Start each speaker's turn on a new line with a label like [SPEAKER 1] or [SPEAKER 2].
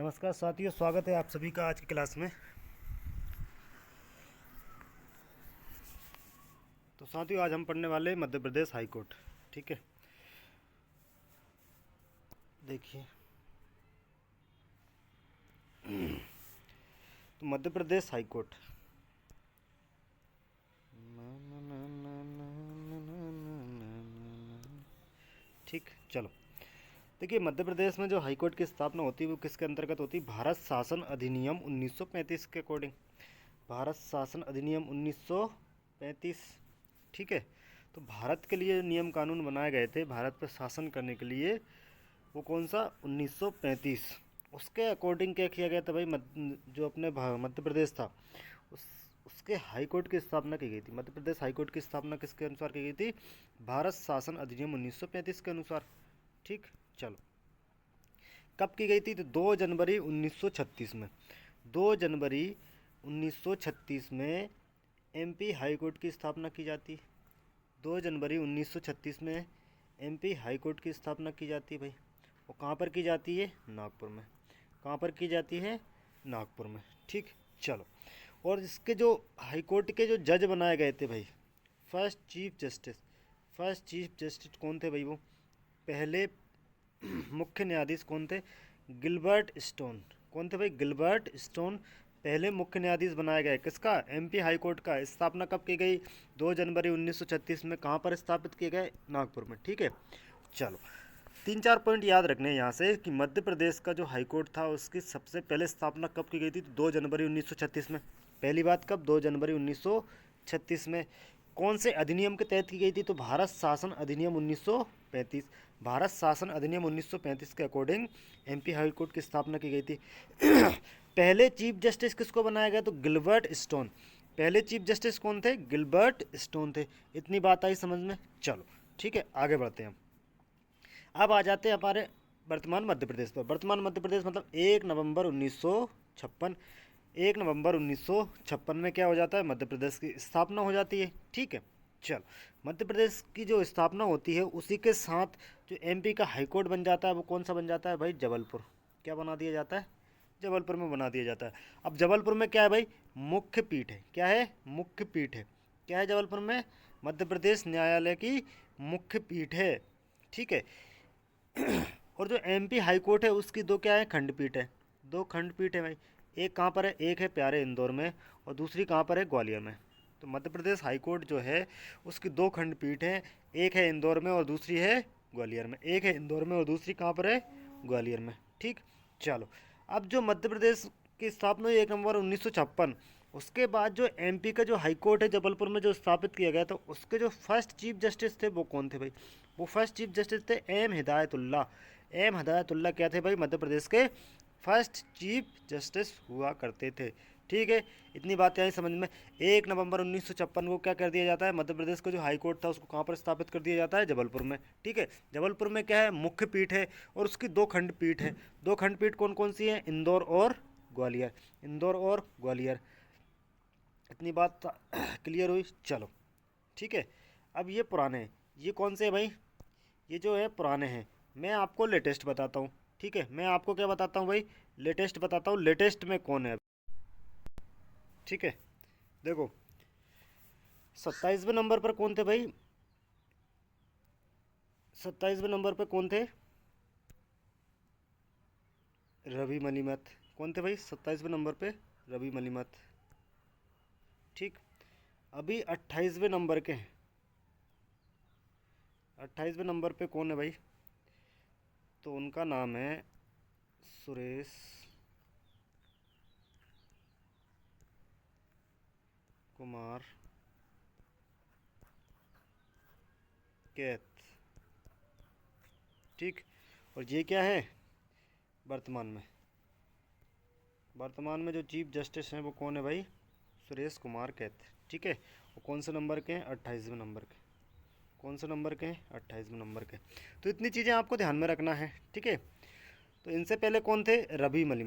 [SPEAKER 1] नमस्कार साथियों, स्वागत है आप सभी का आज की क्लास में। तो साथियों, आज हम पढ़ने वाले मध्य प्रदेश हाई कोर्ट। ठीक है, देखिए तो मध्य प्रदेश हाई कोर्ट। ठीक, चलो देखिए, मध्य प्रदेश में जो हाई कोर्ट की स्थापना होती है वो किसके अंतर्गत होती है? भारत शासन अधिनियम 1935 के अकॉर्डिंग। भारत शासन अधिनियम 1935। ठीक है, तो भारत के लिए नियम कानून बनाए गए थे भारत पर शासन करने के लिए, वो कौन सा? 1935। उसके अकॉर्डिंग क्या किया गया था भाई? जो अपने मध्य प्रदेश था उस उसके हाई कोर्ट की स्थापना की गई थी। मध्य प्रदेश हाई कोर्ट की स्थापना किसके अनुसार की गई थी? भारत शासन अधिनियम 1935 के अनुसार। ठीक, चलो कब की गई थी? तो 2 जनवरी 1936 में। 2 जनवरी 1936 में एमपी हाई कोर्ट की स्थापना की जाती है। 2 जनवरी 1936 में एमपी हाई कोर्ट की स्थापना की जाती है भाई। वो कहाँ पर की जाती है? नागपुर में। कहाँ पर की जाती है? नागपुर में। ठीक, चलो। और इसके जो हाई कोर्ट के जो जज बनाए गए थे भाई, first chief justice. First chief justice कौन थे भाई? वो पहले मुख्य न्यायाधीश कौन थे? Gilbert stone. कौन थे भाई? गिलबर्ट स्टोन पहले मुख्य न्यायाधीश बनाया गया। किसका? एमपी हाई कोर्ट का। स्थापना कब की गई? 2 जनवरी 1936 में। कहाँ पर स्थापित किए गए? नागपुर में। ठीक है, चलो 3-4 पॉइंट याद रखने हैं यहाँ से कि मध्य प्रदेश का जो हाई कोर्ट था उसकी सबसे पहले स्थापना कब की गई थी? तो 2 जनवरी 1936 में। पहली बात कब? 2 जनवरी 1936 में। कौन से अधिनियम के तहत की गई थी? तो भारत शासन अधिनियम 1935। भारत शासन अधिनियम 1935 के अकॉर्डिंग एमपी हाई कोर्ट की स्थापना की गई थी। पहले चीफ जस्टिस किसको बनाया गया? तो गिलबर्ट स्टोन। पहले चीफ जस्टिस कौन थे? गिलबर्ट स्टोन थे। इतनी बात आई समझ में? चलो ठीक है, आगे बढ़ते हैं। अब आ जाते हैं हमारे वर्तमान मध्य प्रदेश पर। वर्तमान मध्य प्रदेश मतलब 1 नवंबर 1956। 1 नवंबर 1956 में क्या हो जाता है? मध्य प्रदेश की स्थापना हो जाती है। ठीक है, चलो मध्य प्रदेश की जो स्थापना होती है उसी के साथ जो एमपी का हाई कोर्ट बन जाता है वो कौन सा बन जाता है भाई? जबलपुर। क्या बना दिया जाता है? जबलपुर में बना दिया जाता है। अब जबलपुर में क्या है भाई? मुख्य पीठ है। क्या है? मुख्य पीठ है। क्या है जबलपुर में? मध्य प्रदेश न्यायालय की मुख्य पीठ है। ठीक है, और जो एमपी हाई कोर्ट है उसकी दो क्या है? खंडपीठ है। 2 खंडपीठ है भाई। एक कहाँ पर है? एक है प्यारे इंदौर में और दूसरी कहाँ पर है? ग्वालियर में। तो मध्य प्रदेश हाई कोर्ट जो है उसकी 2 खंडपीठ हैं। एक है इंदौर में और दूसरी है ग्वालियर में। एक है इंदौर में और दूसरी कहाँ पर है? ग्वालियर में। ठीक, चलो अब जो मध्य प्रदेश की स्थापना हुई 1 नवंबर 1956, उसके बाद जो एमपी का जो हाई कोर्ट है जबलपुर में जो स्थापित किया गया था उसके जो फर्स्ट चीफ जस्टिस थे वो कौन थे भाई? वो फर्स्ट चीफ जस्टिस थे एम हिदायतुल्ला। एम हिदायतुल्ला क्या थे भाई? मध्य प्रदेश के फर्स्ट चीफ जस्टिस हुआ करते थे। ठीक है, इतनी बातें आई समझ में। 1 नवंबर 1956 को क्या कर दिया जाता है? मध्य प्रदेश का जो हाई कोर्ट था उसको कहाँ पर स्थापित कर दिया जाता है? जबलपुर में। ठीक है, जबलपुर में क्या है? मुख्य पीठ है और उसकी 2 खंडपीठ है। 2 खंडपीठ कौन कौन सी है? इंदौर और ग्वालियर। इंदौर और ग्वालियर। इतनी बात क्लियर हुई? चलो ठीक है, अब ये पुराने हैं। ये कौन से हैं भाई? ये जो है पुराने हैं। मैं आपको लेटेस्ट बताता हूँ। ठीक है, मैं आपको क्या बताता हूँ भाई? लेटेस्ट बताता हूँ। लेटेस्ट में कौन है? ठीक है, देखो 27वें नंबर पर कौन थे भाई? 27वें नंबर पर कौन थे? रवि मलिमथ। कौन थे भाई 27वें नंबर पे? रवि मलिमथ। ठीक, अभी 28वें नंबर के हैं। 28वें नंबर पे कौन है भाई? तो उनका नाम है सुरेश कुमार कैथ। ठीक, और ये क्या है? वर्तमान में। वर्तमान में जो चीफ जस्टिस हैं वो कौन है भाई? सुरेश कुमार कैथ। ठीक है, वो कौन से नंबर के हैं? 28वें नंबर के। कौन से नंबर के हैं? 28वें नंबर के। तो इतनी चीज़ें आपको ध्यान में रखना है। ठीक है, तो इनसे पहले कौन थे? रवि मलिक।